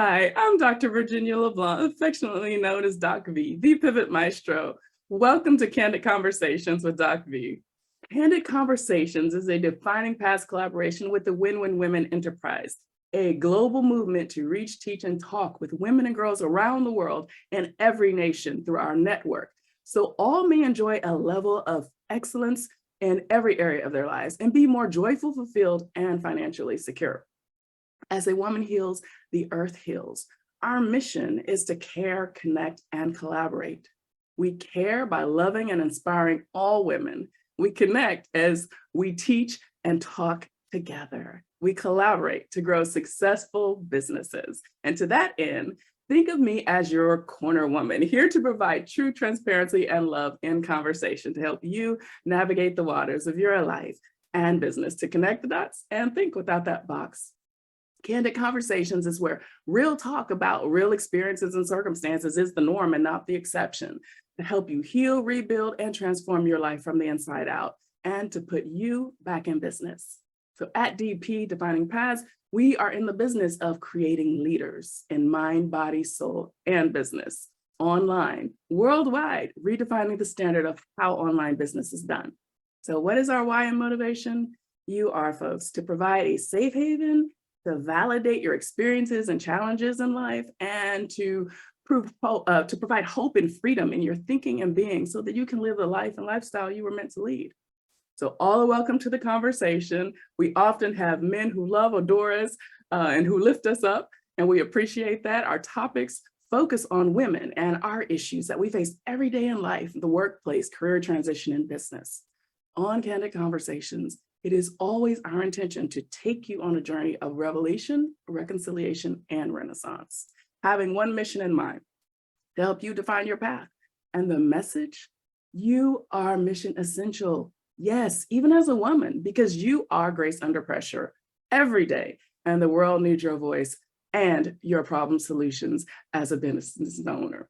Hi, I'm Dr. Virginia LeBlanc, affectionately known as Doc V, the Pivot Maestro. Welcome to Candid Conversations with Doc V. Candid Conversations is a defining past collaboration with the Win-Win Women Enterprise, a global movement to reach, teach, and talk with women and girls around the world and every nation through our network, so all may enjoy a level of excellence in every area of their lives and be more joyful, fulfilled, and financially secure. As a woman heals, the earth heals. Our mission is to care, connect, and collaborate. We care by loving and inspiring all women. We connect as we teach and talk together. We collaborate to grow successful businesses. And to that end, think of me as your corner woman, here to provide true transparency and love in conversation to help you navigate the waters of your life and business, to connect the dots and think without that box. Candid Conversations is where real talk about real experiences and circumstances is the norm and not the exception, to help you heal, rebuild, and transform your life from the inside out, and to put you back in business. So at DP, Defining Paths, we are in the business of creating leaders in mind, body, soul, and business, online, worldwide, redefining the standard of how online business is done. So what is our why and motivation? You are, folks, to provide a safe haven, to validate your experiences and challenges in life, and to provide hope and freedom in your thinking and being so that you can live the life and lifestyle you were meant to lead. So all are welcome to the conversation. We often have men who love, adore us, and who lift us up, and we appreciate that. Our topics focus on women and our issues that we face every day in life, the workplace, career transition, and business. On Candid Conversations, it is always our intention to take you on a journey of revelation, reconciliation, and renaissance, having one mission in mind: to help you define your path. And the message: you are mission essential. Yes, even as a woman, because you are grace under pressure every day, and the world needs your voice and your problem solutions as a business owner.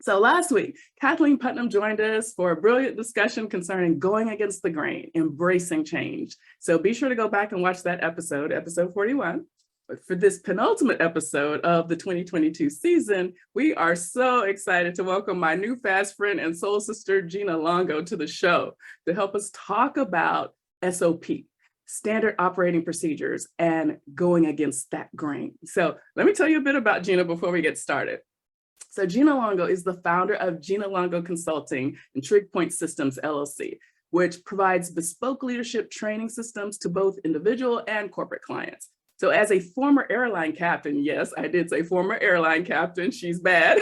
So last week, Kathleen Putnam joined us for a brilliant discussion concerning going against the grain, embracing change. So be sure to go back and watch that episode, episode 41. But for this penultimate episode of the 2022 season, we are so excited to welcome my new fast friend and soul sister, Gina Longo, to the show to help us talk about SOP, standard operating procedures, and going against that grain. So let me tell you a bit about Gina before we get started. So Gina Longo is the founder of Gina Longo Consulting and Trig Point Systems, LLC, which provides bespoke leadership training systems to both individual and corporate clients. So as a former airline captain, yes, I did say former airline captain, she's bad,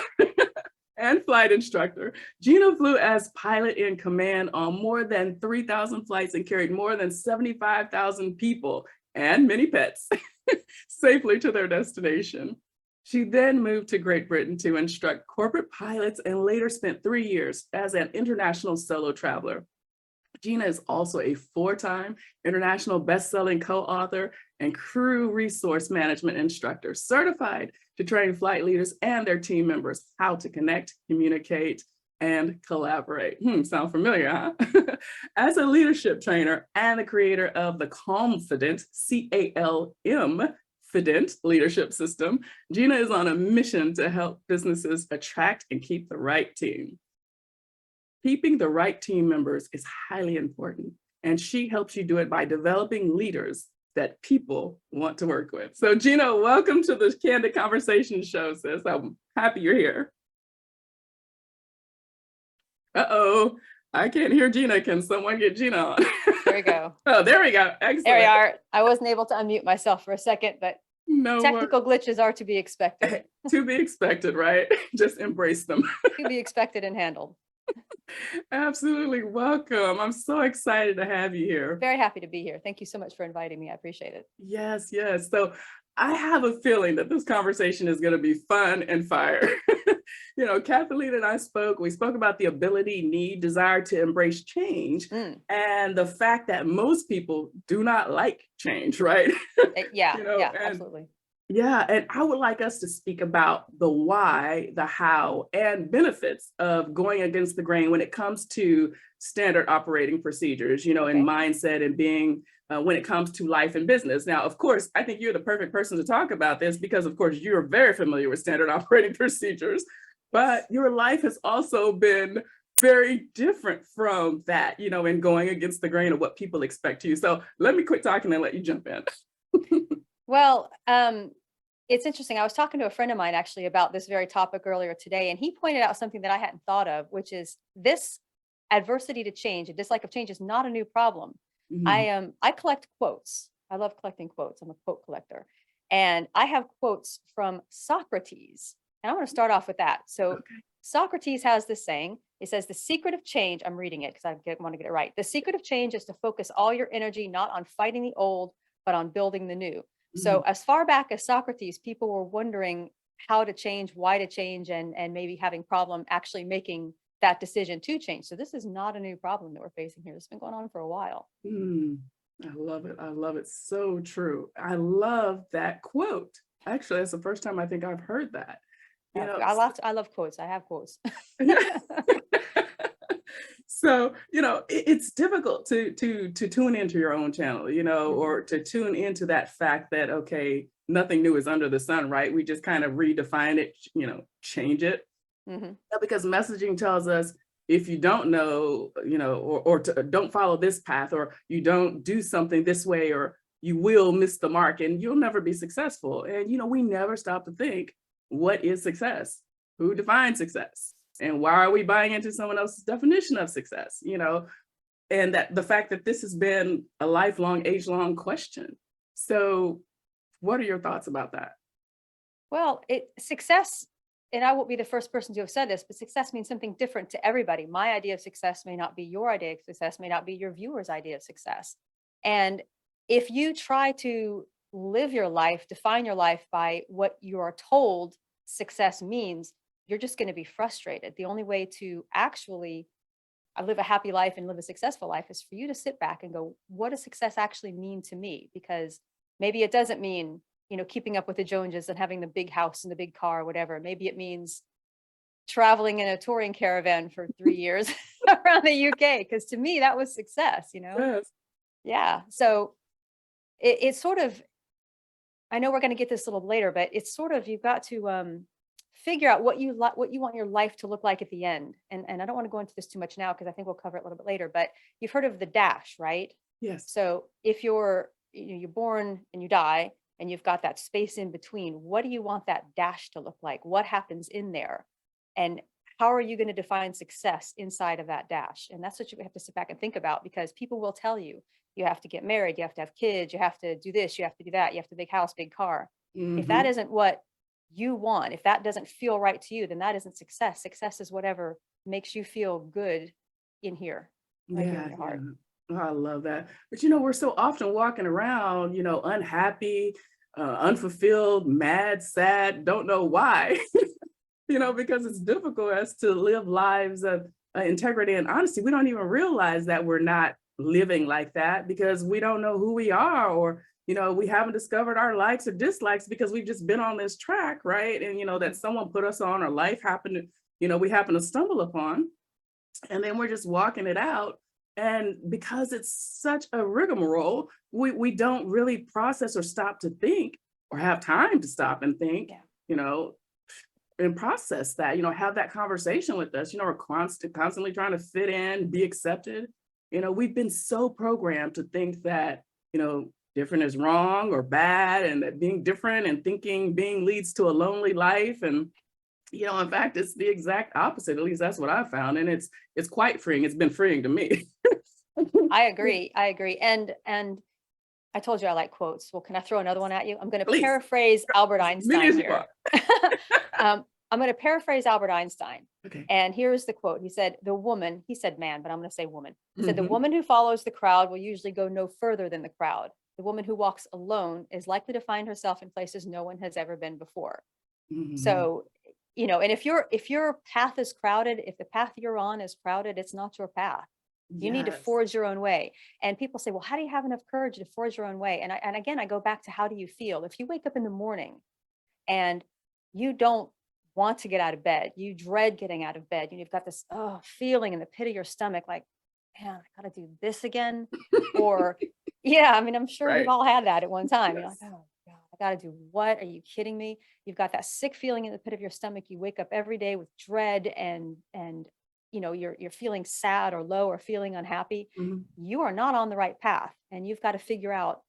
and flight instructor, Gina flew as pilot in command on more than 3,000 flights and carried more than 75,000 people and many pets safely to their destination. She then moved to Great Britain to instruct corporate pilots and later spent 3 years as an international solo traveler. Gina is also a 4-time international best-selling co-author and crew resource management instructor, certified to train flight leaders and their team members how to connect, communicate, and collaborate. Sound familiar, huh? As a leadership trainer and the creator of the Calmfident, C-A-L-M, Fident leadership system, Gina is on a mission to help businesses attract and keep the right team. Keeping the right team members is highly important, and she helps you do it by developing leaders that people want to work with. So Gina, welcome to the Candid Conversation show, sis. I'm happy you're here. Uh-oh, I can't hear Gina. Can someone get Gina on? There we go. Oh, there we go. Excellent. There we are. I wasn't able to unmute myself for a second, but no technical glitches are to be expected. To be expected, right? Just embrace them. To be expected and handled. Absolutely. Welcome. I'm so excited to have you here. Very happy to be here. Thank you so much for inviting me. I appreciate it. Yes, yes. So I have a feeling that this conversation is going to be fun and fire. You know, Kathleen and I we spoke about the ability, need, desire to embrace change, and the fact that most people do not like change, right? Yeah, You know, yeah, absolutely. Yeah, and I would like us to speak about the why, the how, and benefits of going against the grain when it comes to standard operating procedures, you know, and mindset and being when it comes to life and business. Now, of course, I think you're the perfect person to talk about this because, of course, you're very familiar with standard operating procedures, but your life has also been very different from that, and going against the grain of what people expect to you. So let me quit talking and let you jump in. Well, it's interesting. I was talking to a friend of mine actually about this very topic earlier today, and he pointed out something that I hadn't thought of, which is this adversity to change, a dislike of change is not a new problem. Mhm. I collect quotes. I love collecting quotes. I'm a quote collector. And I have quotes from Socrates. And I want to start off with that. So Okay. Socrates has this saying. It says, the secret of change, I'm reading it because want to get it right. The secret of change is to focus all your energy not on fighting the old, but on building the new. So Mhm. as far back as Socrates, people were wondering how to change, why to change, and maybe having problem actually making that decision to change. So this is not a new problem that we're facing here. It's been going on for a while. Mm. I love it. I love it. So true. I love that quote. Actually, that's the first time I think I've heard that. You know, I love quotes. I have quotes. so it's difficult to tune into your own channel, or to tune into that fact that, okay, nothing new is under the sun, right? We just kind of redefine it, change it. Mhm. Because messaging tells us, if you don't know, or don't follow this path, or you don't do something this way, or you will miss the mark and you'll never be successful. And we never stop to think, what is success? Who defines success? And why are we buying into someone else's definition of success? And that the fact that this has been a lifelong, age-long question. So what are your thoughts about that? Well, success, and I won't be the first person to have said this, but success means something different to everybody. My idea of success may not be your idea of success, may not be your viewer's idea of success. And if you try to live your life, define your life by what you are told success means, you're just going to be frustrated. The only way to actually live a happy life and live a successful life is for you to sit back and go, what does success actually mean to me? Because maybe it doesn't mean, keeping up with the Joneses and having the big house and the big car or whatever. Maybe it means traveling in a touring caravan for 3 years around the UK. Because to me, that was success. Yes. Yeah. So it's sort of, I know we're going to get this a little later, but it's sort of, you've got to figure out what you want your life to look like at the end. And I don't want to go into this too much now because I think we'll cover it a little bit later, but you've heard of the dash, right? Yes. So if you're born and you die and you've got that space in between, what do you want that dash to look like? What happens in there? And how are you going to define success inside of that dash? And that's what you have to sit back and think about, because people will tell you, you have to get married, you have to have kids, you have to do this, you have to do that, you have to big house, big car. If that Mhm. isn't what you want, if that doesn't feel right to you, then that isn't success. Success is whatever makes you feel good in here, right here in Yeah, your yeah. heart. Oh, I love that. But we're so often walking around, unhappy, unfulfilled, mad, sad, don't know why, because it's difficult as to live lives of integrity and honesty. We don't even realize that we're not living like that because we don't know who we are, or, we haven't discovered our likes or dislikes because we've just been on this track, right? And, that someone put us on, or life happened to, we happen to stumble upon. And then we're just walking it out. And because it's such a rigmarole, we don't really process or stop to think, or have time to stop and think, Yeah. you know, and process that, have that conversation with us. We're constantly trying to fit in, be accepted. We've been so programmed to think that, different is wrong or bad, and that being different and thinking being leads to a lonely life. And in fact, it's the exact opposite. At least that's what I found. And it's quite freeing. It's been freeing to me. I agree. I agree. And I told you I like quotes. Well, can I throw another one at you? I'm going to Please, paraphrase Albert as many Einstein as you here. are. I'm going to paraphrase Albert Einstein. Okay. And here's the quote. He said, the woman, he said man, but I'm going to say woman. He said, the Mhm. woman who follows the crowd will usually go no further than the crowd. The woman who walks alone is likely to find herself in places no one has ever been before. Mhm. So, and if your path is crowded, if the path you're on is crowded, it's not your path. You need to Yes. forge your own way. And people say, well, how do you have enough courage to forge your own way? And again, I go back to, how do you feel? If you wake up in the morning and you don't want to get out of bed, you dread getting out of bed, you've got this feeling in the pit of your stomach, like, man, I got to do this again. Or Yeah, I mean, I'm sure we've Right. all had that at one time. You're like, Yes. oh God, I gotta do what? Are you kidding me? You've got that sick feeling in the pit of your stomach. You wake up every day with dread and you're feeling sad or low or feeling unhappy. Mhm. You are not on the right path. And you've got to figure out,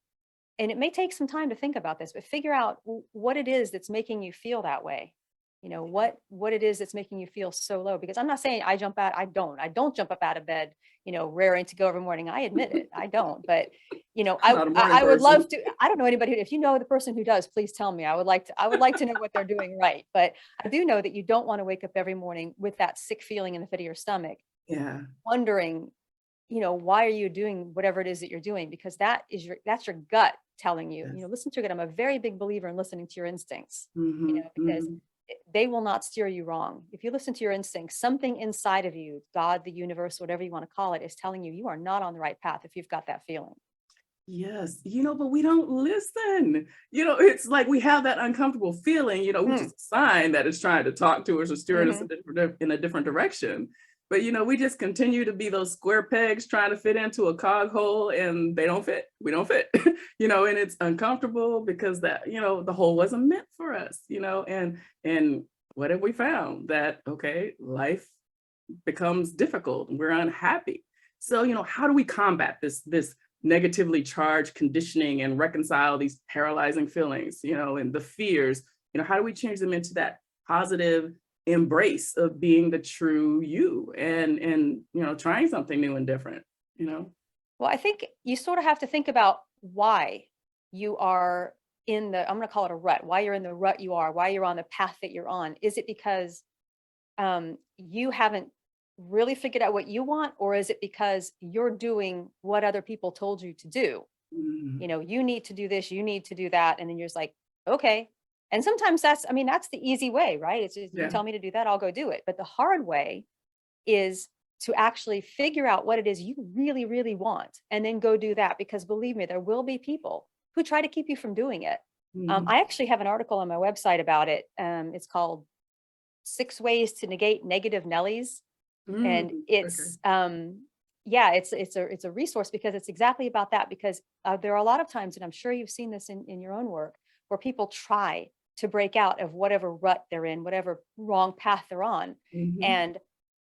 and it may take some time to think about this, but figure out what it is that's making you feel that way. What it is that's making you feel so low. Because I'm not saying I don't jump up out of bed, raring to go every morning. I admit it, I don't. But I'm I not a morning I would love person. to. I don't know anybody if you know the person who does, please tell me. I would like to know what they're doing right. But I do know that you don't want to wake up every morning with that sick feeling in the pit of your stomach, Yeah. wondering, why are you doing whatever it is that you're doing? Because that's your gut telling you, Yes. listen to it. I'm a very big believer in listening to your instincts, Mhm. because Mhm. they will not steer you wrong. If you listen to your instincts, something inside of you, God, the universe, whatever you want to call it, is telling you you are not on the right path if you've got that feeling. Yes, but we don't listen. It's like we have that uncomfortable feeling, which is Mm, a sign that it's trying to talk to us or steer us hmm in a different direction. But we just continue to be those square pegs trying to fit into a cog hole, and they don't fit. We don't fit, and it's uncomfortable because the hole wasn't meant for us, and what have we found? That okay, life becomes difficult and we're unhappy. So, how do we combat this negatively charged conditioning and reconcile these paralyzing feelings, and the fears? How do we change them into that positive embrace of being the true you and trying something new and different, you know? Well, I think you sort of have to think about why you are I'm going to call it a rut, why you're in the rut you are, why you're on the path that you're on. Is it because you haven't really figured out what you want, or is it because you're doing what other people told you to do? Mhm. You need to do this, you need to do that, and then you're just like, okay. And sometimes that's the easy way, right? It's just, you Yeah. tell me to do that, I'll go do it. But the hard way is to actually figure out what it is you really, really want, and then go do that. Because believe me, there will be people who try to keep you from doing it. Mhm. I actually have an article on my website about it. It's called 6 Ways to Negate Negative Nellies. And Okay. yeah, it's a resource, because it's exactly about that. Because there are a lot of times, and I'm sure you've seen this in your own work, where people try to break out of whatever rut they're in, whatever wrong path they're on. Mhm. And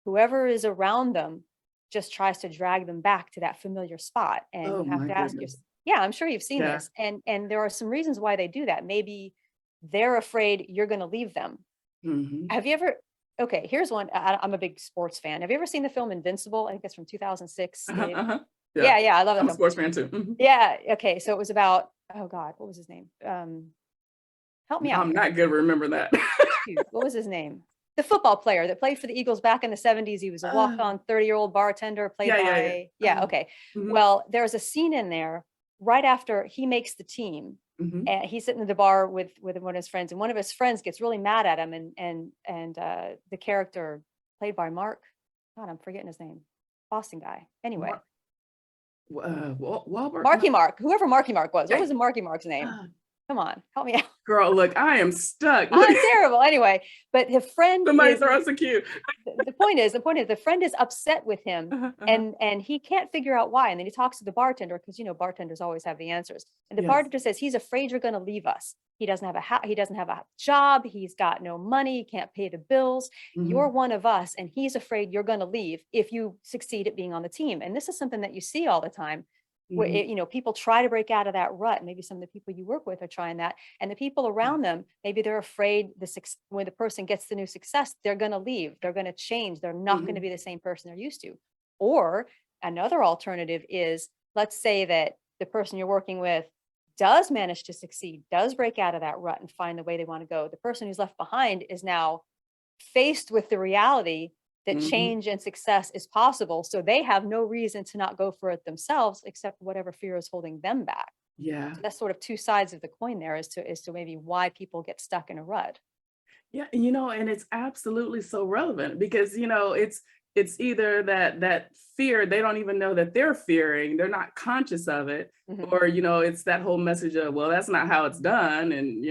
whoever is around them just tries to drag them back to that familiar spot. And Oh you have my to ask yourself, goodness. yeah, I'm sure you've seen Yeah. this. And there are some reasons why they do that. Maybe they're afraid you're going to leave them. Mhm. Have you ever Okay, here's one. I'm a big sports fan. Have you ever seen the film Invincible? I think it's from 2006. Uh-huh, uh-huh. Yeah. Yeah, I love that I'm a film. sports fan too. Mhm. Yeah, okay, so it was about, oh God, what was his name? Help me out I'm here. not good at remembering that. Shoot, what was his name? The football player that played for the Eagles back in the 70s. He was a Uh, walk-on 30-year-old bartender played yeah, yeah, yeah. by, yeah, okay. Mhm, Well, there's a scene in there right after he makes the team. mhm. And he's sitting at the bar with one of his friends, and one of his friends gets really mad at him, and the character played by Mark, God, I'm forgetting his name, Boston guy. Anyway, Mar Wahlberg? No. Marky Mark, whoever Marky Mark was. What Yeah. was the Marky Mark's name? Uh, Come on, help me out. Girl, look, I am stuck. Look, I'm terrible. Anyway, but his friend somebody is throw us a cue. the point is the friend is upset with him, Uh-huh, uh-huh. and he can't figure out why. And then he talks to the bartender, because bartenders always have the answers. And the Yes. bartender says he's afraid you're going to leave us. He doesn't have a job, he's got no money, he can't pay the bills. You're Mhm, one of us, and he's afraid you're going to leave if you succeed at being on the team. And this is something that you see all the time, where mhm. people try to break out of that rut. Maybe some of the people you work with are trying that, and the people around Yes. them, maybe they're afraid when the person gets the new success, they're going to leave, they're going to change, they're not going to Mhm. be the same person they're used to. Or another alternative is, let's say that the person you're working with does manage to succeed, does break out of that rut and find the way they want to go. The person who's left behind is now faced with the reality that Mhm. change and success is possible. So they have no reason to not go for it themselves, except whatever fear is holding them back. Yeah. So that's sort of two sides of the coin there, as to maybe why people get stuck in a rut. Yeah, and it's absolutely so relevant because, it's it's either that fear, they don't even know that they're fearing, they're not conscious of it, Mhm. or, it's that whole message of, well, that's not how it's done. And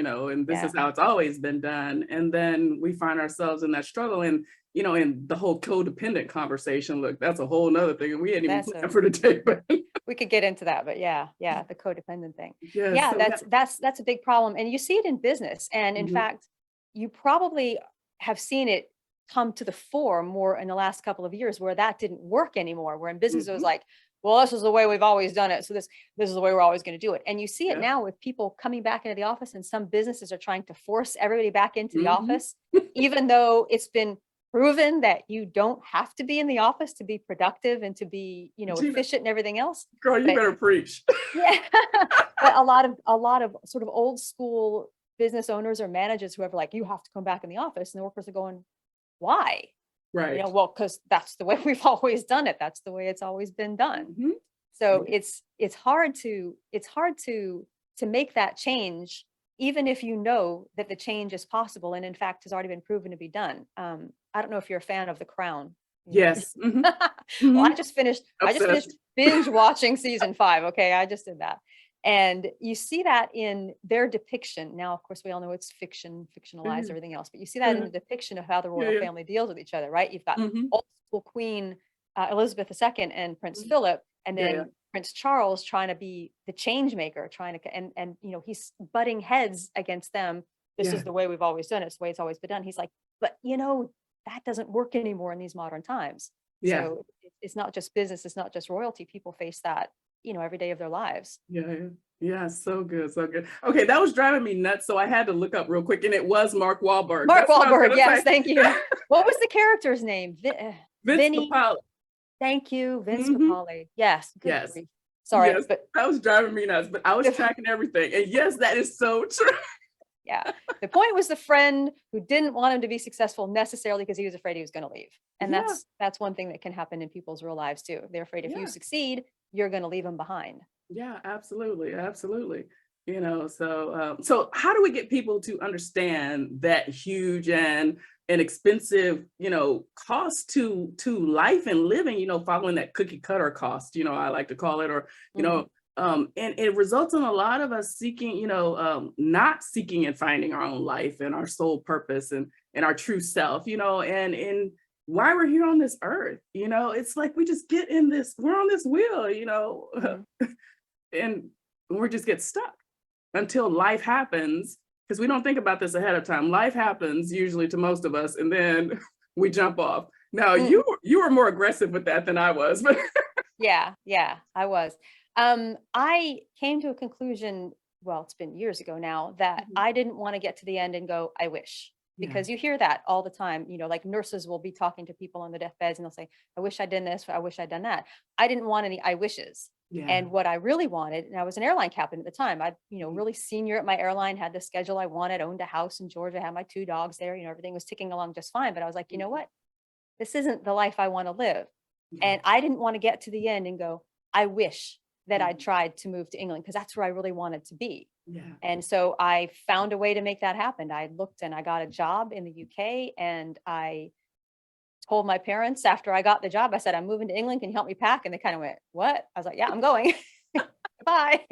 this Yeah. is how it's always been done. And then we find ourselves in that struggle. And, in the whole codependent conversation, look, that's a whole nother thing. And we hadn't even That's planned for today, but we could get into that, but yeah, the codependent thing. yeah, Yeah, so that, that's a big problem. And you see it in business. And in mhm, fact, you probably have seen it come to the fore more in the last couple of years where that didn't work anymore, where in business it was mhm, like, well, this is the way we've always done it. So this is the way we're always going to do it. And you see it yeah, now with people coming back into the office, and some businesses are trying to force everybody back into the mhm. office, even though it's been proven that you don't have to be in the office to be productive and to be, Gina, efficient and everything else. girl, you But better preach. yeah, but a lot of sort of old school business owners or managers, whoever, like, you have to come back in the office, and the workers are going, why? Right. Well, because that's the way we've always done it. That's the way it's always been done. Mhm. So it's hard to make that change, even if you know that the change is possible and in fact has already been proven to be done. I don't know if you're a fan of The Crown. Yes. Mhm, Well, I mhm. just finished Obsessed. binge watching season 5. Okay, I just did that. And you see that in their depiction. Now, of course, we all know it's fiction, fictionalized, Mhm, everything else, but you see that in the mhm. depiction of how the Yeah, royal yeah. family deals with each other, right? You've got Mhm, old school Queen Elizabeth II and Prince mhm. Philip, and Yeah, yeah. then Prince Charles trying to be the change maker, trying to, and he's butting heads against them. This Yeah. is the way we've always done it. It's the way it's always been done. He's like, but that doesn't work anymore in these modern times. Yeah. So it's not just business, it's not just royalty. People face that, every day of their lives. Yeah, yeah. Yeah, so good, so good. Okay, that was driving me nuts, so I had to look up real quick, and it was Mark Wahlberg. Mark That's what I was Wahlberg, gonna yes, say. thank you. What was the character's name? Vince Vinny, Papale. thank you, Vince Mhm. Papale. Yes, good Yes, grief. Sorry, yes, but that was driving me nuts, but I was the tracking everything, and yes, that is so true. yeah, the point was the friend who didn't want him to be successful necessarily because he was afraid he was gonna leave. And Yeah, that's one thing that can happen in people's real lives too. They're afraid if you yeah. succeed, you're gonna leave them behind. Yeah, absolutely, absolutely. So how do we get people to understand that huge and expensive, cost to life and living, following that cookie cutter cost, I like to call it, or, Mhm. and it results in a lot of us seeking, not seeking and finding our own life and our soul purpose and our true self, and why we're here on this earth, it's like we just get in this, we're on this wheel, Mhm. and we just get stuck until life happens, because we don't think about this ahead of time. Life happens usually to most of us, and then we jump off. Now Mm. you were more aggressive with that than I was, but Yeah, I was. I came to a conclusion, well, it's been years ago now, that Mhm. I didn't want to get to the end and go, I wish. Yeah, Because you hear that all the time, like nurses will be talking to people on the deathbeds and they'll say, I wish I'd done this, I wish I'd done that. I didn't want any I wishes. yeah. And what I really wanted, and I was an airline captain at the time, I, Mhm. really senior at my airline, had the schedule I wanted, owned a house in Georgia, had my 2 dogs there, everything was ticking along just fine. But I was like, you know Mhm. what? This isn't the life I want to live. Yeah, And I didn't want to get to the end and go, I wish that I'd mhm. tried to move to England because that's where I really wanted to be. Yeah. And so I found a way to make that happen. I looked and I got a job in the UK, and I told my parents after I got the job, I said, I'm moving to England. Can you help me pack? And they kind of went, what? I was like, yeah, I'm going. Bye.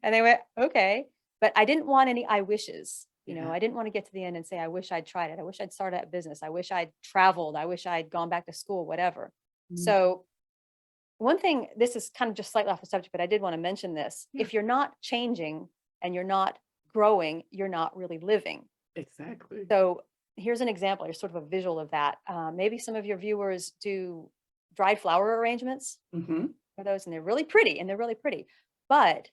And they went, okay. But I didn't want any I wishes. Yeah. I didn't want to get to the end and say, I wish I'd tried it. I wish I'd started a business. I wish I'd traveled. I wish I'd gone back to school, whatever. Mhm. So one thing, this is kind of just slightly off the subject, but I did want to mention this. Yeah, If you're not changing and you're not growing, you're not really living. exactly. So here's an example. Here's sort of a visual of that. Maybe some of your viewers do dried flower arrangements Mhm. for those, and they're really pretty, but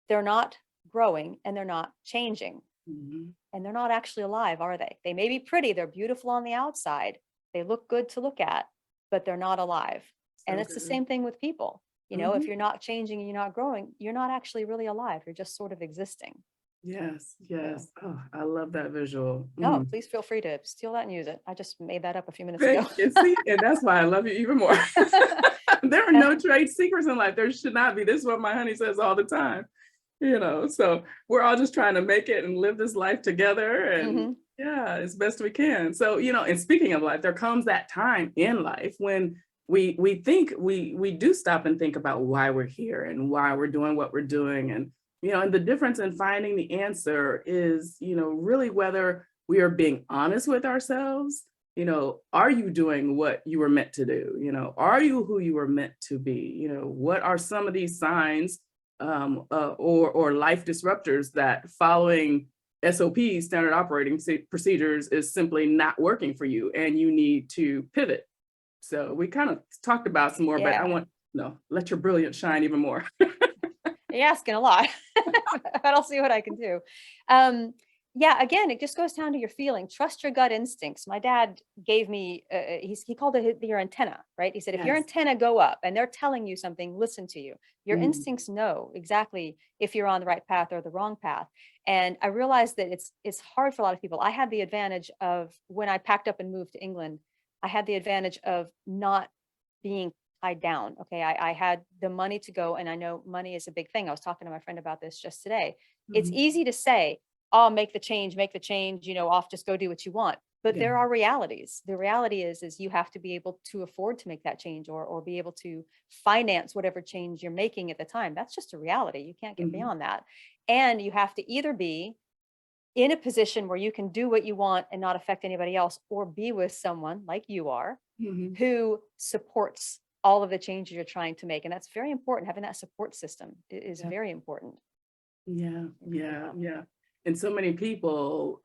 they're not growing and they're not changing, Mhm. and they're not actually alive, are they? They may be pretty, they're beautiful on the outside, they look good to look at, but they're not alive. And So it's the good. same thing with people. If Mhm. you're not changing and you're not growing, you're not actually really alive. You're just sort of existing. Yes, So, yes. Oh, I love that visual. no, Mm. please feel free to steal that and use it. I just made that up a few minutes ago. Thank you. See, and that's why I love you even more. There are no trade secrets in life. There should not be. This is what my honey says all the time. So we're all just trying to make it and live this life together. And Mhm. Yeah, as best we can. So, and speaking of life, there comes that time in life when we think we do stop and think about why we're here and why we're doing what we're doing. And the difference in finding the answer is, really whether we are being honest with ourselves. Are you doing what you were meant to do? Are you who you were meant to be? What are some of these signs or life disruptors that following SOP, standard operating procedures, is simply not working for you and you need to pivot. So we kind of talked about some more, but I Yeah. want let your brilliance shine even more. You're asking a lot, but I'll see what I can do. Yeah, again, it just goes down to your feeling. Trust your gut instincts. My dad gave me, he called it your antenna, right? He said, if your Yes. antenna go up and they're telling you something, listen to you. Your Mhm. instincts know exactly if you're on the right path or the wrong path. And I realized that it's hard for a lot of people. I had the advantage of when I packed up and moved to England, I had the advantage of not being tied down. Okay. I had the money to go, and I know money is a big thing. I was talking to my friend about this just today. It's Mhm. easy to say, oh, make the change, off, just go do what you want. But Yeah. there are realities. The reality is you have to be able to afford to make that change, or be able to finance whatever change you're making at the time. That's just a reality. You can't get Mhm. beyond that. And you have to either be in a position where you can do what you want and not affect anybody else, or be with someone like you are Mhm. who supports all of the changes you're trying to make. And that's very important. Having that support system is Yeah. very important. Yeah. It really Yeah. helps. Yeah. And so many people,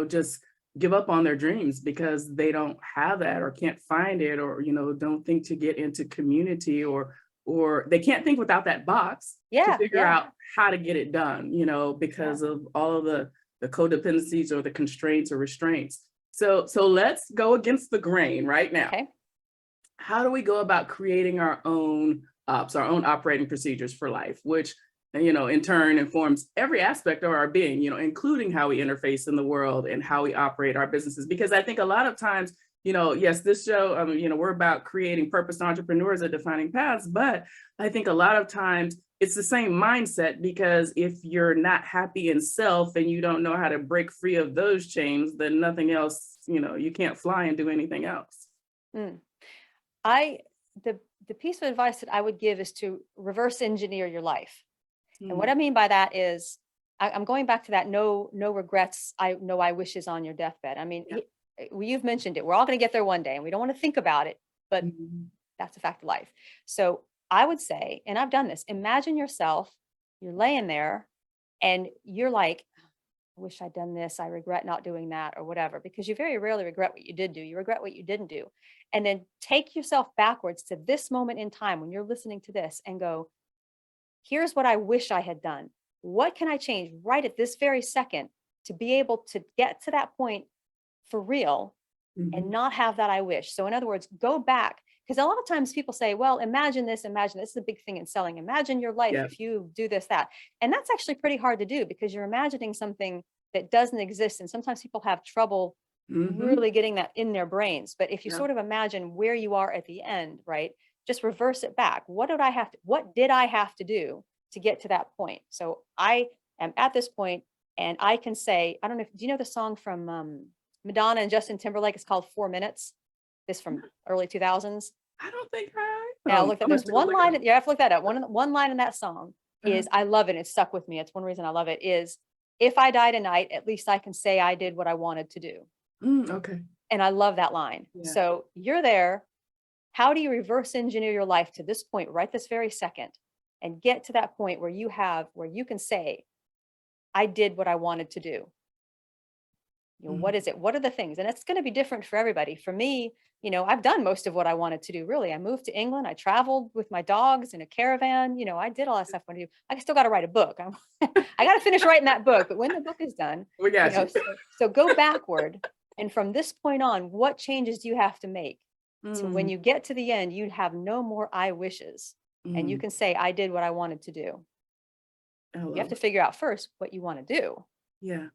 just give up on their dreams because they don't have that or can't find it, or don't think to get into community, or they can't think without that box to Yeah, figure yeah, out how to get it done, yeah. because of all of the codependencies or the constraints or restraints. So let's go against the grain right now. Okay. How do we go about creating our own ops, our own operating procedures for life, which, in turn informs every aspect of our being, including how we interface in the world and how we operate our businesses? Because I think a lot of times, yes, this show, we're about creating purpose entrepreneurs at defining paths, but I think a lot of times it's the same mindset, because if you're not happy in self and you don't know how to break free of those chains, then nothing else, you can't fly and do anything else. Mm. I the piece of advice that I would give is to reverse engineer your life. And what I Mm, mean by that is I'm going back to that no regrets, I wishes on your deathbed. I mean, yeah. you've mentioned it. We're all going to get there one day, and we don't want to think about it, but Mhm. that's a fact of life. So I would say, and I've done this, imagine yourself, you're laying there and you're like, I wish I'd done this. I regret not doing that, or whatever, because you very rarely regret what you did do. You regret what you didn't do. And then take yourself backwards to this moment in time when you're listening to this and go, here's what I wish I had done. What can I change right at this very second to be able to get to that point for real and Mhm. not have that I wish? So, in other words, go back. Because a lot of times people say, well, imagine this, imagine this is a big thing in selling. Imagine your life Yeah. if you do this, that. And that's actually pretty hard to do because you're imagining something that doesn't exist. And sometimes people have trouble Mhm. really getting that in their brains. But if you Yeah. sort of imagine where you are at the end, right? Just reverse it back. What did I have to do to get to that point? So I am at this point and I can say, I don't know do you know the song from Madonna and Justin Timberlake? It's called 4 Minutes. This from early 2000s. I don't think I Now look at I'm gonna there's have to go one look it line, up. you have to look that up. One line in that song Uh-huh. is, I love it. It stuck with me. It's one reason I love it is, if I die tonight, at least I can say I did what I wanted to do. Okay. And I love that line. Yeah. So you're there. How do you reverse engineer your life to this point, right this very second, and get to that point where you can say, I did what I wanted to do? Mhm. What is it? What are the things? And it's going to be different for everybody. For me, I've done most of what I wanted to do, really. I moved to England. I traveled with my dogs in a caravan. I did all that stuff I want to do. I still got to write a book. I got to finish writing that book. But when the book is done, We got you. so go backward. And from this point on, what changes do you have to make? So when Mm, you get to the end, you have no more I wishes. And you mm. can say, I did what I wanted to do. I You have love to it. figure out first what you want to do. Yeah.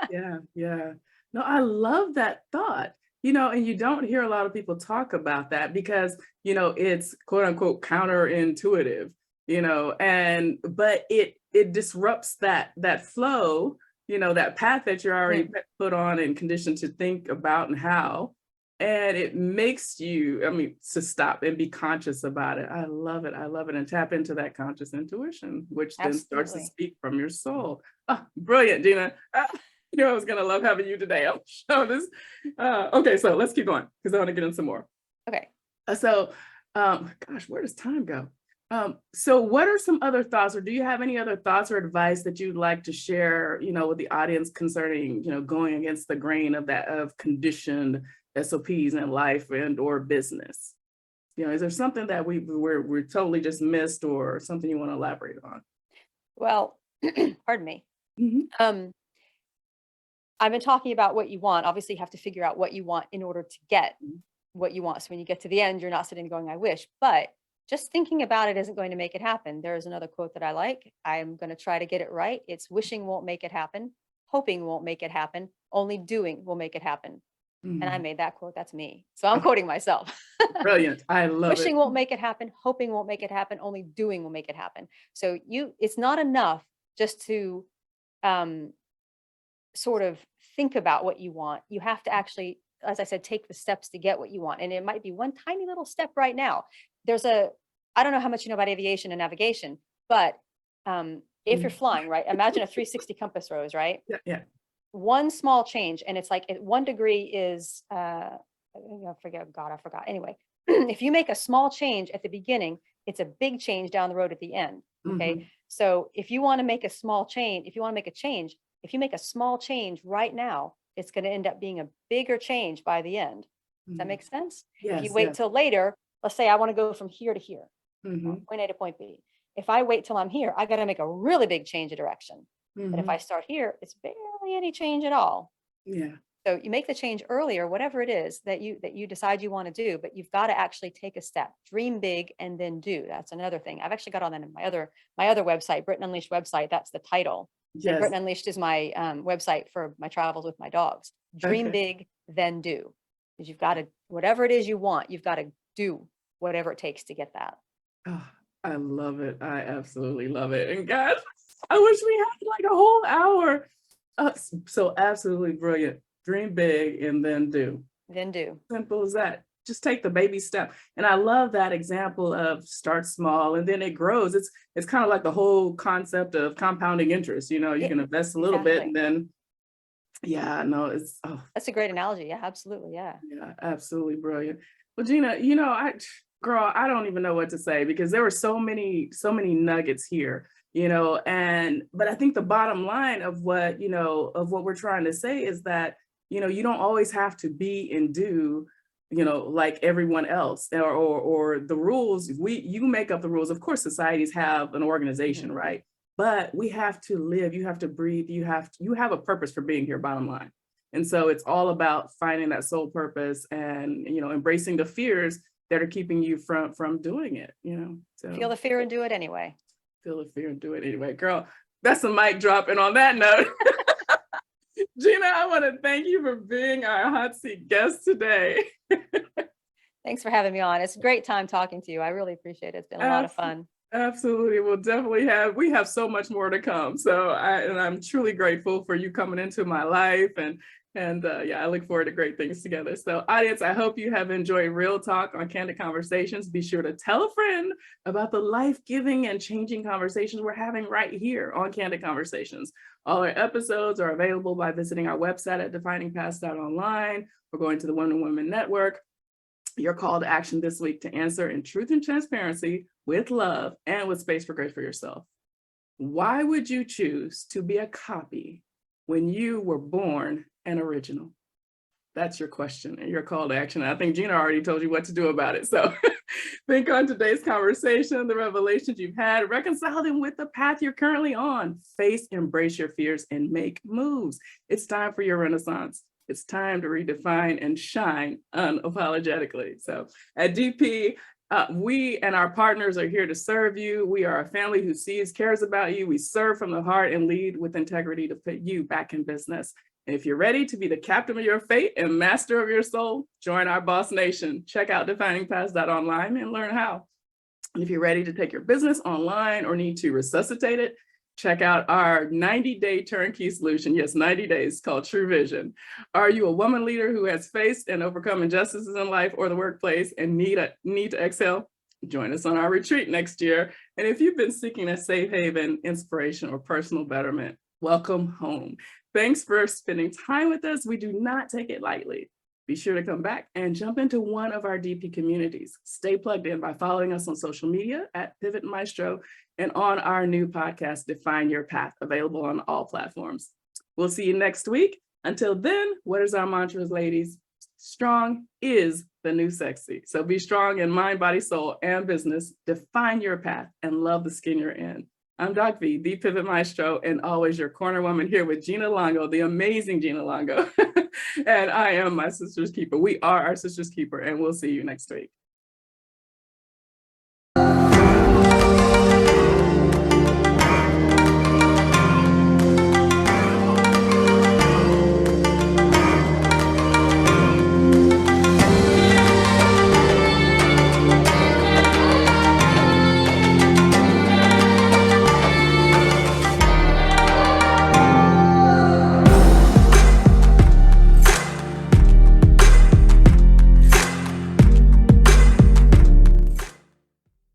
Yeah. Yeah. No, I love that thought. And you don't hear a lot of people talk about that because, it's quote unquote counterintuitive, and but it disrupts that flow, that path that you're already put on and conditioned to think about and how. And it makes you, to stop and be conscious about it. I love it. I love it. And tap into that conscious intuition, which then starts to Absolutely. speak from your soul. Oh, brilliant, Gina. I was going to love having you today. I'll show this. Okay, so let's keep going because I want to get in some more. Okay. Gosh, where does time go? So what are some other thoughts, or do you have any other thoughts or advice that you'd like to share, with the audience concerning, going against the grain of conditioned SOPs in life and or business? Is there something that we're totally just missed, or something you want to elaborate on? Well, pardon me. Mhm. I've been talking about what you want. Obviously, you have to figure out what you want in order to get what you want. So when you get to the end, you're not sitting going, I wish. But just thinking about it isn't going to make it happen. There's another quote that I like. I'm going to try to get it right. It's wishing won't make it happen. Hoping won't make it happen. Only doing will make it happen. And I Mhm. made that quote. That's me. So I'm Oh, quoting myself. brilliant. I love it. Wishing won't make it happen. Hoping won't make it happen. Only doing will make it happen. So it's not enough just to um, sort of think about what you want. You have to actually, as I said, take the steps to get what you want. And it might be one tiny little step right now. I don't know how much you know about aviation and navigation, but if you're Mhm. flying, right? Imagine a 360 compass rose, right? Yeah, yeah. One small change, and it's like 1 degree is, I forgot. Anyway, if you make a small change at the beginning, it's a big change down the road at the end. Okay. Mhm. So if you want to make a small change, if you want to make a change, if you make a small change right now, it's going to end up being a bigger change by the end. Does that Mhm. make sense? If you Yes, wait yes. till later, let's say I want to go from here to here, Mhm. point A to point B. If I wait till I'm here, I got to make a really big change of direction. But if I Mhm. start here, it's barely any change at all. Yeah. So you make the change earlier, whatever it is that you decide you want to do, but you've got to actually take a step, dream big, and then do. That's another thing. I've actually got on that in my other website, Britain Unleashed website. That's the title. And Yes. Britain Unleashed is my website for my travels with my dogs. Dream Okay. big, then do. Because you've got to, whatever it is you want, you've got to do whatever it takes to get that. Oh, I love it. I absolutely love it. And gosh, I wish we had like a whole hour. So absolutely brilliant. Dream big and then do. Then do. Simple as that. Just take the baby step. And I love that example of start small and then it grows. It's kind of like the whole concept of compounding interest. You Yeah, can invest a little bit and exactly. then, yeah, no, it's, oh, That's a great analogy. Yeah, absolutely. Yeah. yeah, absolutely brilliant. Well, Gina, girl, I don't even know what to say because there were so many nuggets here, but I think the bottom line of what we're trying to say is that, you don't always have to be and do, like everyone else or the rules. You make up the rules. Of course, societies have an organization, Mhm. right? But we have to live, you have to breathe, you have a purpose for being here, bottom line. And so it's all about finding that soul purpose and, embracing the fears that are keeping you from doing it. Feel So the fear and do it anyway. feel the fear and do it anyway. Girl, that's a mic drop. And on that note, Gina, I want to thank you for being our hot seat guest today. Thanks for having me on. It's a great time talking to you. I really appreciate it. It's been a lot of fun. Absolutely. We have so much more to come. I'm truly grateful for you coming into my life and yeah, I look forward to great things together. So audience, I hope you have enjoyed Real Talk on Candid Conversations. Be sure to tell a friend about the life-giving and changing conversations we're having right here on Candid Conversations. All our episodes are available by visiting our website at definingpast.online or going to the Women to Women Network. Your call to action this week to answer in truth and transparency with love and with space for grace for yourself. Why would you choose to be a copy when you were born an original? That's your question and your call to action. I think Gina already told you what to do about it. So think on today's conversation, the revelations you've had, reconcile them with the path you're currently on. Face, embrace your fears, and make moves. It's time for your renaissance. It's time to redefine and shine unapologetically. So at DP, we and our partners are here to serve you. We are a family who sees, cares about you. We serve from the heart and lead with integrity to put you back in business. And if you're ready to be the captain of your fate and master of your soul, join our boss nation. Check out definingpast.online and learn how. And if you're ready to take your business online or need to resuscitate it, Check out our 90-day turnkey solution. Yes, 90 days, called True Vision. Are you a woman leader who has faced and overcome injustices in life or the workplace and need to exhale? Join us on our retreat next year. And if you've been seeking a safe haven, inspiration, or personal betterment, welcome home. Thanks for spending time with us. We do not take it lightly. Be sure to come back and jump into one of our DP communities. Stay plugged in by following us on social media at Pivot Maestro and on our new podcast, Define Your Path, available on all platforms. We'll see you next week. Until then, what is our mantra, ladies? Strong is the new sexy. So be strong in mind, body, soul, and business. Define your path and love the skin you're in. I'm Doc V, the Pivot Maestro, and always your corner woman, here with Gina Longo, the amazing Gina Longo. And I am my sister's keeper. We are our sister's keeper, and we'll see you next week.